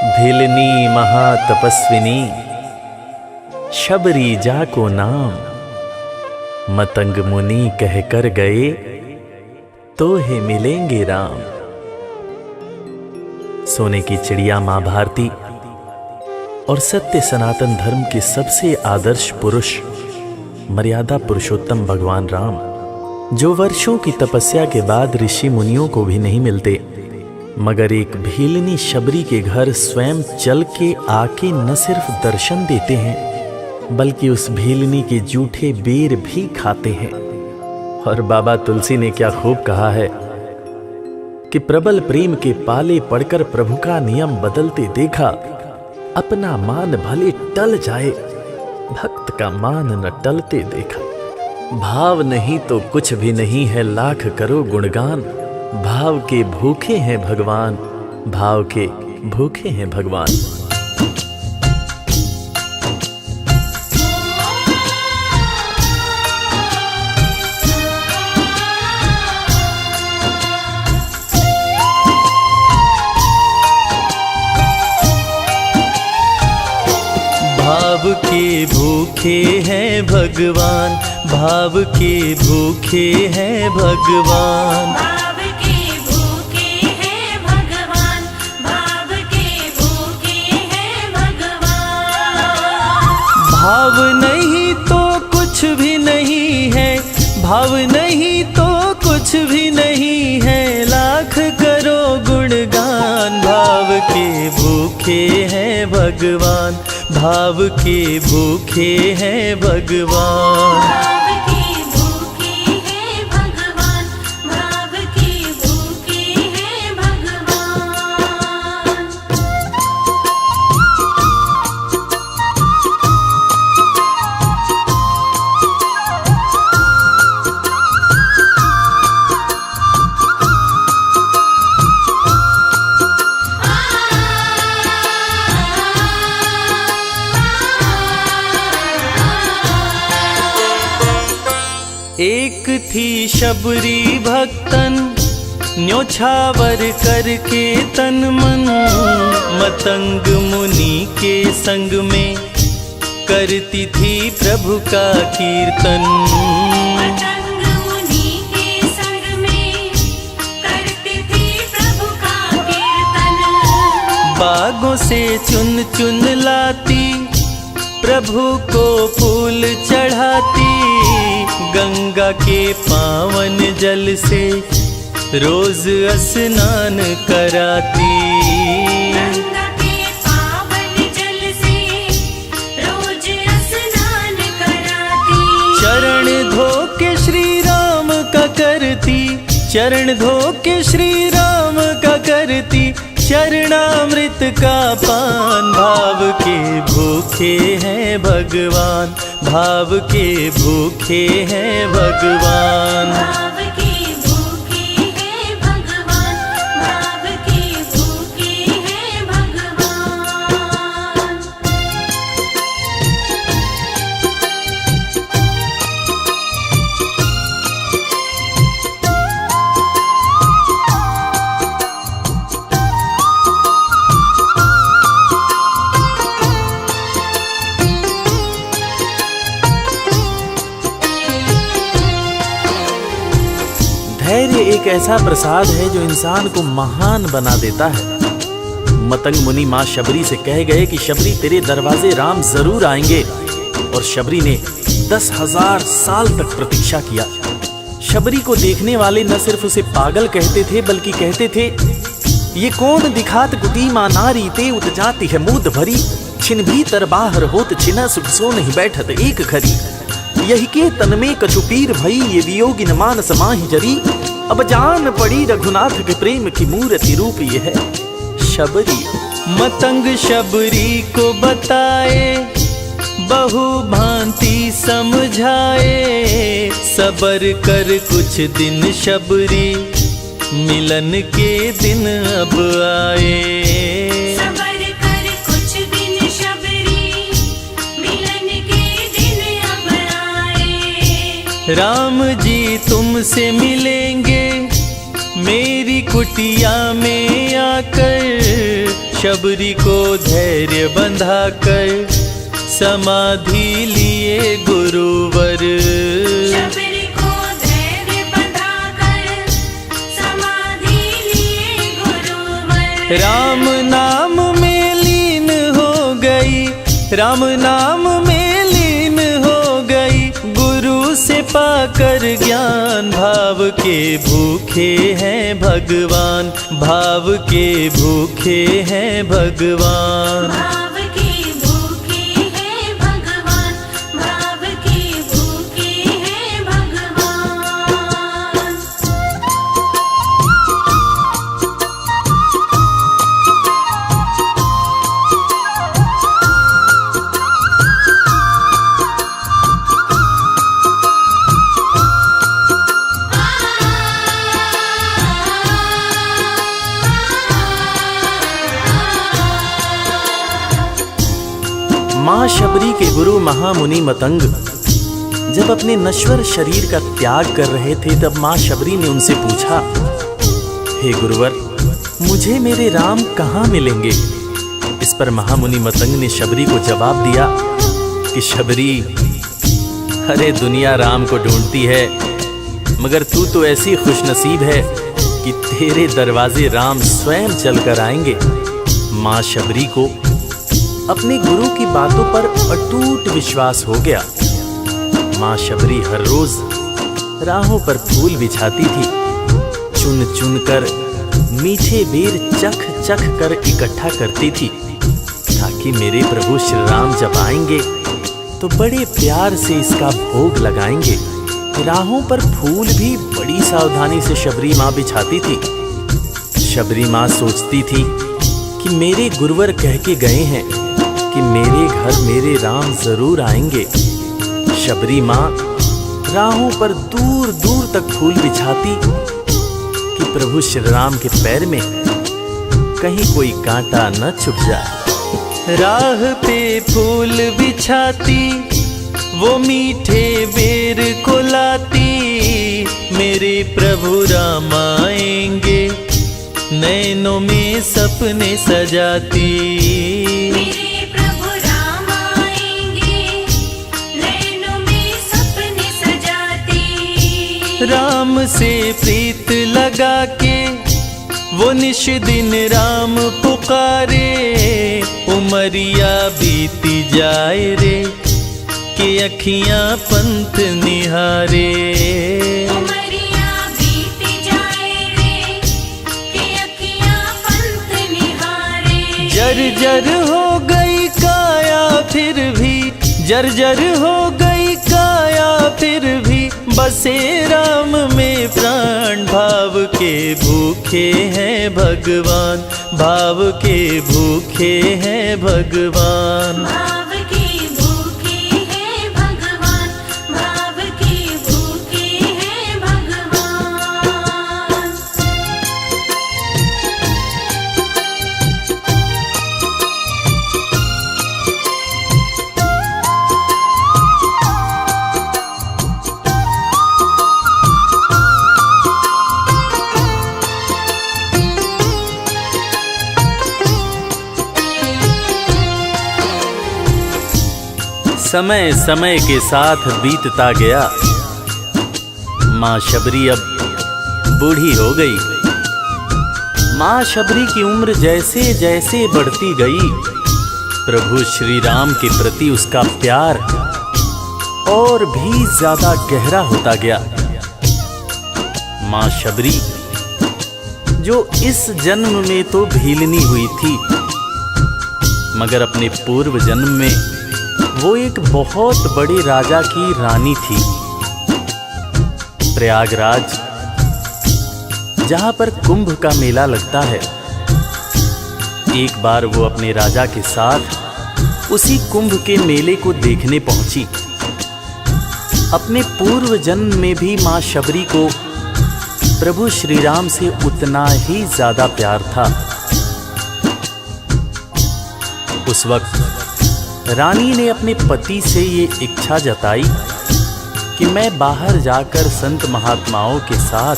भिलनी महातपस्विनी शबरी जा को नाम, मतंग मुनि कह कर गए तो हे मिलेंगे राम। सोने की चिड़िया मां भारती और सत्य सनातन धर्म के सबसे आदर्श पुरुष मर्यादा पुरुषोत्तम भगवान राम, जो वर्षों की तपस्या के बाद ऋषि मुनियों को भी नहीं मिलते, मगर एक भीलनी शबरी के घर स्वयं चल के आके न सिर्फ दर्शन देते हैं बल्कि उस भीलनी के जूठे बेर भी खाते हैं। और बाबा तुलसी ने क्या खूब कहा है कि प्रबल प्रेम के पाले पड़कर प्रभु का नियम बदलते देखा, अपना मान भले टल जाए भक्त का मान न टलते देखा। भाव नहीं तो कुछ भी नहीं है, लाख करो गुणगान, भाव के भूखे हैं भगवान, भाव के भूखे हैं भगवान। भाव के भूखे हैं भगवान, भाव के भूखे हैं भगवान, भाव के भूखे हैं भगवान, भाव के भूखे हैं भगवान। भाव नहीं तो कुछ भी नहीं है, भाव नहीं तो कुछ भी नहीं है, लाख करो गुणगान। भाव के भूखे हैं भगवान, भाव के भूखे हैं भगवान। भाव के भूखे हैं भगवान, भाव के भूखे हैं भगवान। एक थी शबरी भक्तन, न्योछावर करके तन मन, मतंग मुनि के संग में करती थी प्रभु का कीर्तन। मतंग मुनि के संग में करती थी प्रभु का कीर्तन। बागों से चुन चुन लाती, प्रभु को फूल चढ़ाती, गंगा के पावन जल से रोज स्नान कराती। गंगा के पावन जल से रोज स्नान कराती। चरण धो के श्री राम का करती, चरण धो के श्री राम का करती, चरणामृत का पान। भाव के भूखे हैं भगवान, भाव के भूखे हैं भगवान। भाव के भूखे हैं भगवान, भाव के भूखे हैं भगवान। धैर्य एक ऐसा प्रसाद है जो इंसान को महान बना देता है। मतंग मुनि मां शबरी से कह गए कि शबरी तेरे दरवाजे राम जरूर आएंगे, और शबरी ने 10,000 साल तक प्रतीक्षा किया। शबरी को देखने वाले न सिर्फ उसे पागल कहते थे बल्कि कहते थे, ये कौन दिखात कुटी मां नारी ते उत जाती है मूद भरी, छिन भीतर बाहर होत छिना सुख सो नहीं बैठत एक घड़ी, यही के तन में कछुपीर भई ये वियोगी न मानस माहि जरी, अब जान पड़ी रघुनाथ के प्रेम की मूर्ति रूप ये है शबरी। मतंग शबरी को बताए, बहु भांति समझाए, सबर कर कुछ दिन शबरी, मिलन के दिन अब आए। सबर कर कुछ दिन शबरी, मिलन के दिन अब आए। राम जी तुमसे मिलेंगे, मेरी कुटिया में आकर शबरी को धैर्य बंधा कर समाधि लिए गुरुवर। शबरी को धैर्य बंधाकर समाधि लिए गुरुवर। राम नाम में लीन हो गई, राम नाम में लीन हो गई, गुरु से पाकर ज्ञान। भाव के भूखे हैं भगवान, भाव के भूखे हैं भगवान। भाव के भूखे हैं भगवान, भाव के भूखे हैं भगवान। माँ शबरी के गुरु महामुनि मतंग जब अपने नश्वर शरीर का त्याग कर रहे थे, तब माँ शबरी ने उनसे पूछा, हे गुरुवर, मुझे मेरे राम कहाँ मिलेंगे? इस पर महामुनि मतंग ने शबरी को जवाब दिया कि शबरी, अरे दुनिया राम को ढूंढती है, मगर तू तो ऐसी खुशनसीब है कि तेरे दरवाजे राम स्वयं चलकर आएंगे। माँ शबरी को अपने गुरु की बातों पर अटूट विश्वास हो गया। माँ शबरी हर रोज राहों पर फूल बिछाती थी, चुन चुन कर मीठे बेर चख चख कर इकट्ठा करती थी, ताकि मेरे प्रभु श्री राम जब आएंगे तो बड़े प्यार से इसका भोग लगाएंगे। राहों पर फूल भी बड़ी सावधानी से शबरी माँ बिछाती थी। शबरी माँ सोचती थी कि मेरे गुरुवर कह के गए हैं कि मेरे घर मेरे राम जरूर आएंगे। शबरी माँ राहों पर दूर दूर तक फूल बिछाती कि प्रभु श्री राम के पैर में कहीं कोई कांटा न चुभ जाए। राह पे फूल बिछाती, वो मीठे बेर को लाती, मेरे प्रभु राम आएंगे, नैनों में सपने सजाती। मेरे प्रभु राम आएंगे, नैनों में सपने सजाती। राम से प्रीत लगा के वो निश दिन राम पुकारे, उमरिया बीती जाए रे कि अखियां पंथ निहारे। उमरिया बीती जाए रे कि अखियां पंथ निहारे। जर्जर हो गई काया फिर भी, जर्जर हो गई काया फिर भी, बसे राम में प्राण। भाव के भूखे हैं भगवान, भाव के भूखे हैं भगवान। भाव के भूखे हैं भगवान, भाव के भूखे हैं भगवान। समय समय के साथ बीतता गया। माँ शबरी अब बूढ़ी हो गई। माँ शबरी की उम्र जैसे जैसे बढ़ती गई, प्रभु श्री राम के प्रति उसका प्यार और भी ज्यादा गहरा होता गया। माँ शबरी जो इस जन्म में तो भीलनी हुई थी, मगर अपने पूर्व जन्म में वो एक बहुत बड़े राजा की रानी थी। प्रयागराज, जहां पर कुंभ का मेला लगता है, एक बार वो अपने राजा के साथ उसी कुंभ के मेले को देखने पहुंची। अपने पूर्व जन्म में भी मां शबरी को प्रभु श्री राम से उतना ही ज्यादा प्यार था। उस वक्त रानी ने अपने पति से ये इच्छा जताई कि मैं बाहर जाकर संत महात्माओं के साथ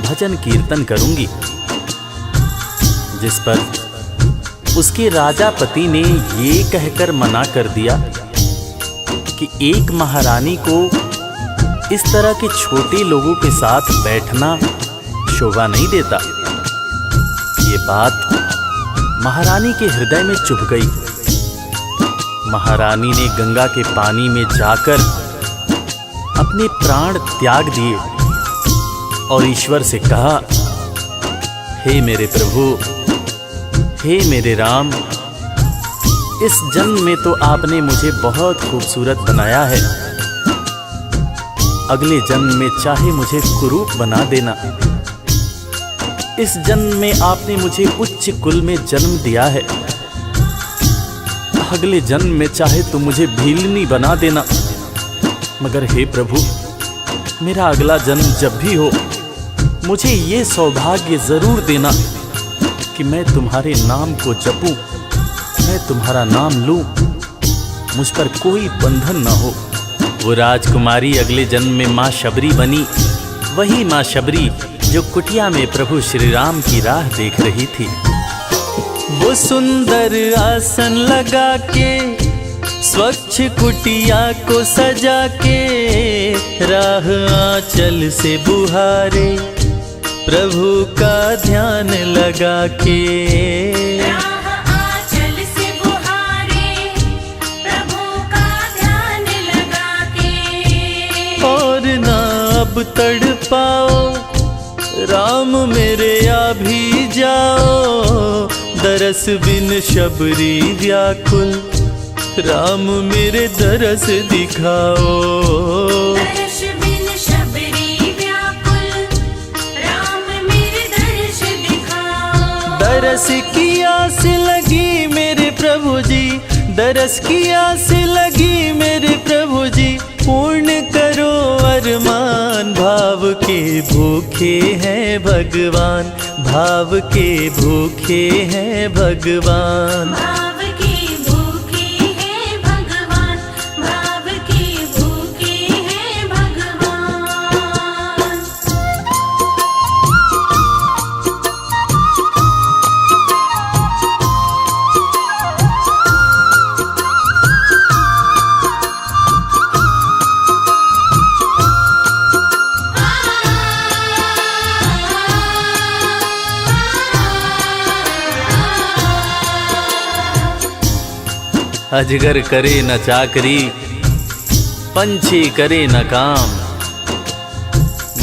भजन कीर्तन करूंगी, जिस पर उसके राजापति ने ये कहकर मना कर दिया कि एक महारानी को इस तरह के छोटे लोगों के साथ बैठना शोभा नहीं देता। ये बात महारानी के हृदय में चुभ गई। महारानी ने गंगा के पानी में जाकर अपने प्राण त्याग दिए और ईश्वर से कहा, हे मेरे प्रभु, हे मेरे राम, इस जन्म में तो आपने मुझे बहुत खूबसूरत बनाया है, अगले जन्म में चाहे मुझे कुरूप बना देना। इस जन्म में आपने मुझे उच्च कुल में जन्म दिया है, अगले जन्म में चाहे तो मुझे भीलनी बना देना। मगर हे प्रभु, मेरा अगला जन्म जब भी हो, मुझे ये सौभाग्य जरूर देना कि मैं तुम्हारे नाम को जपूं, मैं तुम्हारा नाम लूं, मुझ पर कोई बंधन न हो। वो राजकुमारी अगले जन्म में माँ शबरी बनी, वही माँ शबरी जो कुटिया में प्रभु श्री राम की राह देख रही थी। वो सुंदर आसन लगा के, स्वच्छ कुटिया को सजा के, राह आंचल से बुहारे, प्रभु का ध्यान लगा के। राह आंचल से बुहारे, प्रभु का ध्यान लगा के। और ना अब तड़पाओ, राम मेरे आ भी जाओ, दरस बिन शबरी व्याकुल, राम मेरे दरस दिखाओ। दर्श बिन शबरी व्याकुल, राम मेरे दर्श दिखाओ। दरस की आस लगी मेरे प्रभु जी, दरस की आस लगी मेरे प्रभु जी, पूर्ण करो अरमान। भाव के भूखे हैं भगवान, भाव के भूखे हैं भगवान। भाव के भूखे हैं भगवान, भाव के भूखे हैं भगवान। अजगर करे न चाकरी, पंछी करे न काम,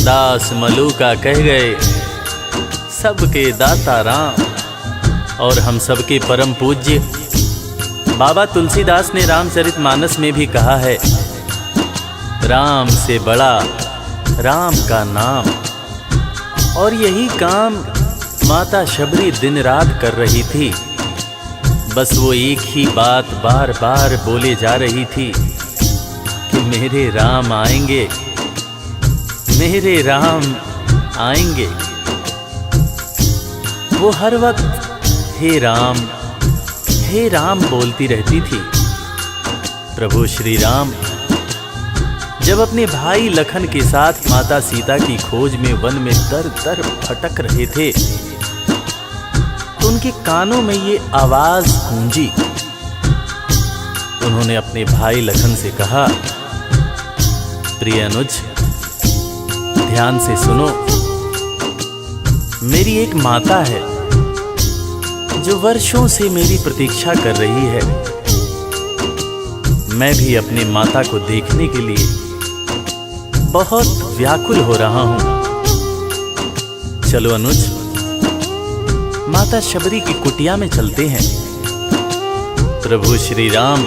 दास मलूका कह गए सबके दाता राम। और हम सबके परम पूज्य बाबा तुलसीदास ने रामचरितमानस में भी कहा है, राम से बड़ा राम का नाम। और यही काम माता शबरी दिन रात कर रही थी। बस वो एक ही बात बार बार बोले जा रही थी कि मेरे राम आएंगे, मेरे राम आएंगे। वो हर वक्त हे राम बोलती रहती थी। प्रभु श्री राम जब अपने भाई लखन के साथ माता सीता की खोज में वन में दर दर भटक रहे थे, तो उनके कानों में ये आवाज गूंजी। उन्होंने अपने भाई लखन से कहा, प्रिय अनुज, ध्यान से सुनो। मेरी एक माता है जो वर्षों से मेरी प्रतीक्षा कर रही है। मैं भी अपने माता को देखने के लिए बहुत व्याकुल हो रहा हूं। चलो अनुज, माता शबरी की कुटिया में चलते हैं। प्रभु श्री राम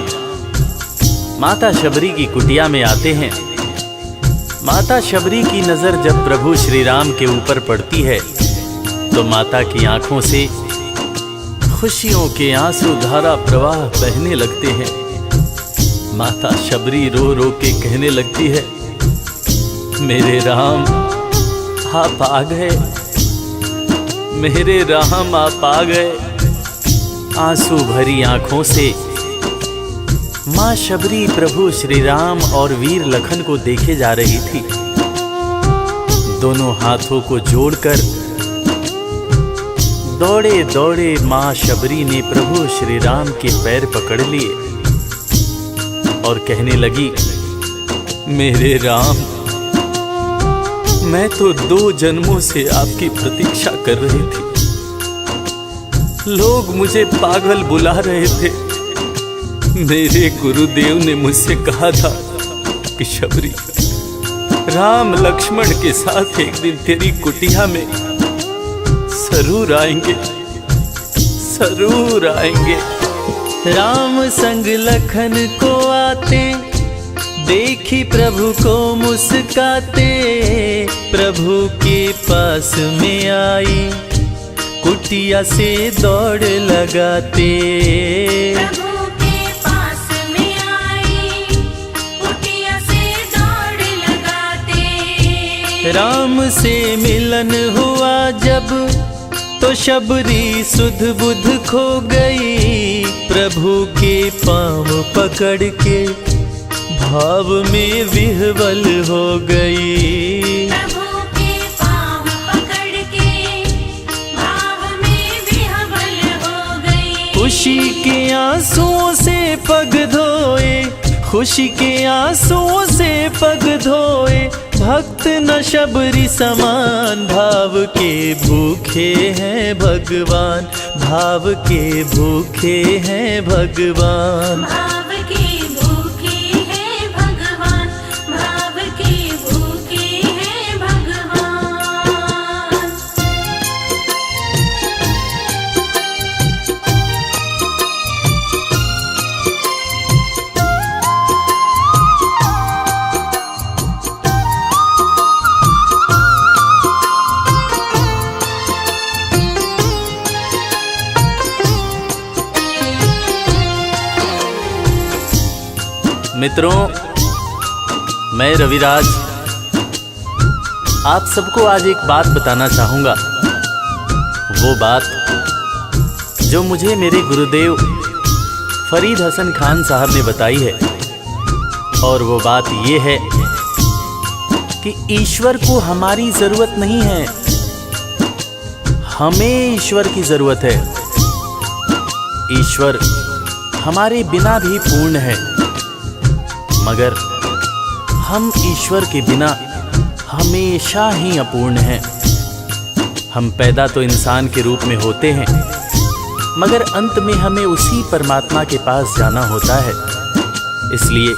माता शबरी की कुटिया में आते हैं। माता शबरी की नजर जब प्रभु श्री राम के ऊपर पड़ती है तो माता की आंखों से खुशियों के आंसू धारा प्रवाह बहने लगते हैं। माता शबरी रो रो के कहने लगती है, मेरे राम आप आ गए, मेरे राम आप आ गए। आंसू भरी आंखों से मां शबरी प्रभु श्री राम और वीर लखन को देखे जा रही थी। दोनों हाथों को जोड़कर दौड़े दौड़े माँ शबरी ने प्रभु श्री राम के पैर पकड़ लिए और कहने लगी, मेरे राम, मैं तो 2 जन्मों से आपकी प्रतीक्षा कर रही थी। लोग मुझे पागल बुला रहे थे। मेरे गुरुदेव ने मुझसे कहा था कि शबरी, राम लक्ष्मण के साथ एक दिन तेरी कुटिया में जरूर आएंगे, जरूर आएंगे। राम संग लखन को आते, देखी प्रभु को मुस्काते, प्रभु के पास में आई, कुटिया से दौड़ लगाते। प्रभु के पास में आई, कुटिया से दौड़ लगाते। राम से मिलन हुआ जब, तो शबरी सुध बुध खो गई, प्रभु के पाँव पकड़ के भाव में विह्वल हो गई। प्रभु के पाँव पकड़ के भाव में विह्वल हो गई। खुशी के आंसुओं से पग धोए, खुशी के आंसुओं से पग धोए, भक्त न शबरी समान, भाव के भूखे हैं भगवान, भाव के भूखे हैं भगवान। भाव के भूखे हैं भगवान, भाव के भूखे हैं भगवान। मित्रों, मैं रविराज आप सबको आज एक बात बताना चाहूँगा। वो बात जो मुझे मेरे गुरुदेव फरीद हसन खान साहब ने बताई है। और वो बात ये है कि ईश्वर को हमारी ज़रूरत नहीं है, हमें ईश्वर की ज़रूरत है। ईश्वर हमारे बिना भी पूर्ण है, मगर हम ईश्वर के बिना हमेशा ही अपूर्ण हैं। हम पैदा तो इंसान के रूप में होते हैं, मगर अंत में हमें उसी परमात्मा के पास जाना होता है। इसलिए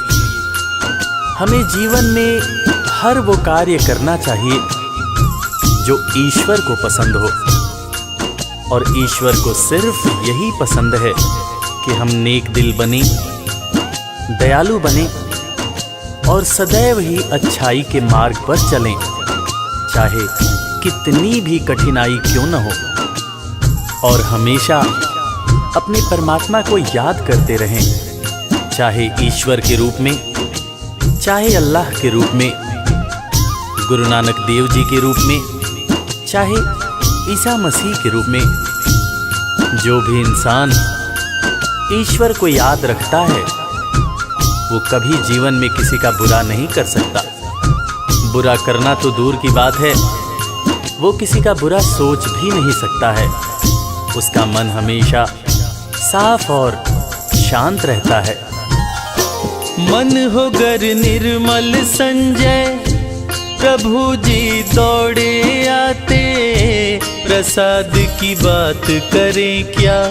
हमें जीवन में हर वो कार्य करना चाहिए जो ईश्वर को पसंद हो। और ईश्वर को सिर्फ यही पसंद है कि हम नेक दिल बने, दयालु बने और सदैव ही अच्छाई के मार्ग पर चलें, चाहे कितनी भी कठिनाई क्यों न हो। और हमेशा अपने परमात्मा को याद करते रहें, चाहे ईश्वर के रूप में, चाहे अल्लाह के रूप में, गुरु नानक देव जी के रूप में, चाहे ईसा मसीह के रूप में। जो भी इंसान ईश्वर को याद रखता है वो कभी जीवन में किसी का बुरा नहीं कर सकता। बुरा करना तो दूर की बात है, वो किसी का बुरा सोच भी नहीं सकता है। उसका मन हमेशा साफ और शांत रहता है। मन हो गर निर्मल संजय, प्रभु जी दौड़े आते, प्रसाद की बात करें क्या,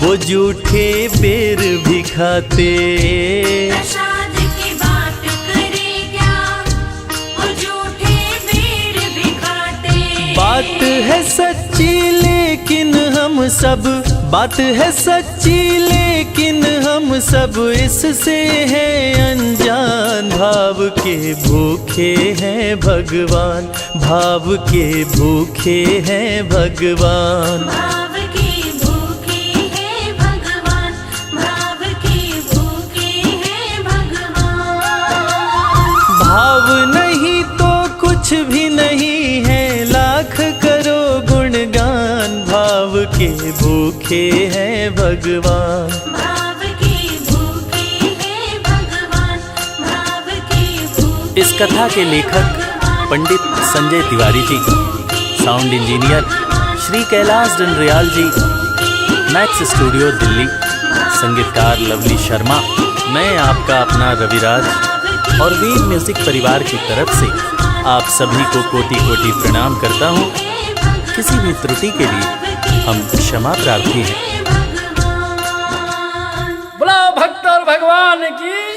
वो झूठे बेर भी खाते। प्रसाद की बात करें क्या, वो झूठे बेर भी खाते। बात है सच्ची लेकिन हम सब, बात है सच्ची लेकिन हम सब इससे हैं अनजान। भाव के भूखे हैं भगवान, भाव के भूखे हैं भगवान। भाव के भूखे हैं भगवान, भाव के भूखे हैं भगवान। भाव नहीं तो कुछ भी नहीं है, लाख करो गुणगान। भाव के भूखे हैं भगवान। भाव के भूखे हैं भगवान, भाव के भूखे। इस कथा के लेखक पंडित संजय तिवारी जी, साउंड इंजीनियर श्री कैलाश डंडरियाल जी, मैक्स स्टूडियो दिल्ली, संगीतकार लवली शर्मा, मैं आपका अपना रविराज और वीर म्यूजिक परिवार की तरफ से आप सभी को कोटि कोटि प्रणाम करता हूँ। किसी भी त्रुटि के लिए हम क्षमा प्रार्थी हैं। बोला भक्त और भगवान की